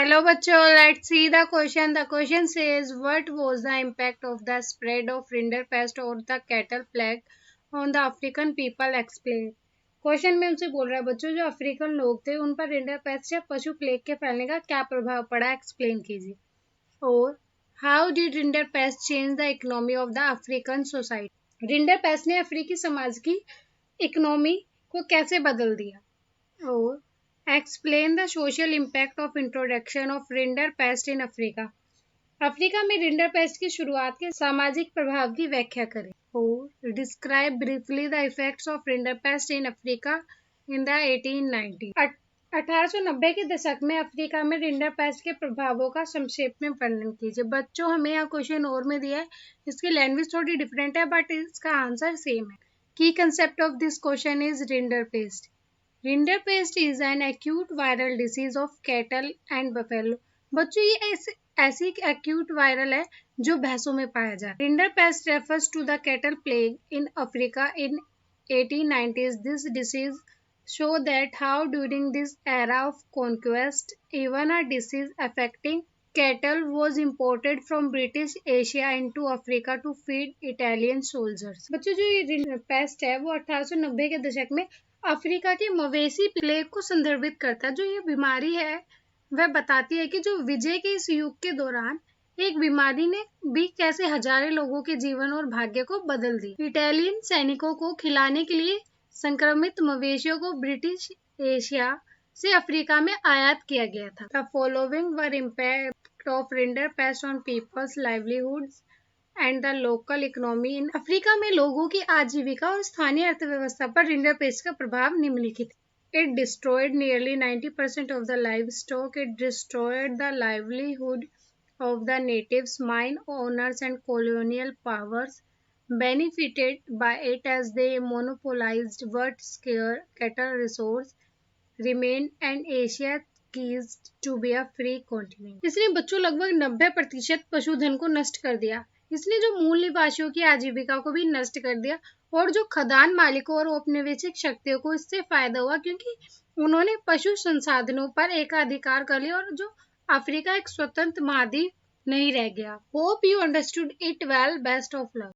Hello बच्चों, let's see the question. The question says, what was the impact of the spread of rinderpest or the cattle plague on the African people? Explain. Question में उनसे बोल रहा है बच्चों, जो African लोग थे उन पर रिंडरपेस्ट या पशु प्लेग के फैलने का क्या प्रभाव पड़ा, एक्सप्लेन कीजिए. और how did rinderpest change the economy of the African society. Rinderpest ने अफ्रीकी समाज की इकोनॉमी को कैसे बदल दिया. और explain the social impact of introduction of rinderpest in Africa. Africa में रिंडरपेस्ट की शुरुआत के सामाजिक प्रभाव की व्याख्या करें. और describe briefly the effects of rinderpest in Africa in the 1890. 1890 के दशक में अफ्रीका में रिंडरपेस्ट के प्रभावों का संक्षेप में वर्णन कीजिए. बच्चों, हमें यहाँ क्वेश्चन और में दिया है, इसकी लैंग्वेज थोड़ी डिफरेंट है बट इसका आंसर सेम है. की concept of this question is rinderpest. Rinderpest is an acute viral disease of cattle and buffalo. बच्चों, ये ऐसी एक्यूट वायरल है जो भैंसों में पाया जाता है. Rinderpest refers to the cattle plague in Africa in 1890s. This disease show that how during this era of conquest even a disease affecting cattle was imported from British Asia into Africa to feed Italian soldiers. बच्चों, जो ये paste है वो 1890 के दशक में Africa के मवेशी प्लेग को संदर्भित करता है. जो ये बीमारी है वह बताती है कि जो विजय के इस युग के दौरान एक बीमारी ने भी कैसे हजारों लोगों के जीवन और भाग्य को बदल दी. इटालियन सैनिकों को खिलाने के लिए संक्रमित मवेशियों को ब्रिटिश एशिया से अफ्रीका में आयात किया गया था. The following were impact of rinderpest on people's livelihoods and the local economy. In Africa में लोगों की आजीविका और स्थानीय अर्थव्यवस्था पर रिंडरपेस्ट का प्रभाव निम्नलिखित. It destroyed nearly 90% of the livestock. It destroyed the livelihood of the natives. Mine owners and colonial powers benefited by it as they monopolized what scarce cattle resource remained, and Asia ceased to be a free continent. इसने बच्चों लगभग 90% पशुधन को नष्ट कर दिया. इसने जो मूल निवासियों की आजीविका को भी नष्ट कर दिया और जो खदान मालिकों और औपनिवेशिक शक्तियों को इससे फायदा हुआ क्योंकि उन्होंने पशु संसाधनों पर एकाधिकार कर लिया और जो अफ्रीका एक स्वतंत्र महाद्वीप नहीं रह गया. Hope you understood it well. Best of luck.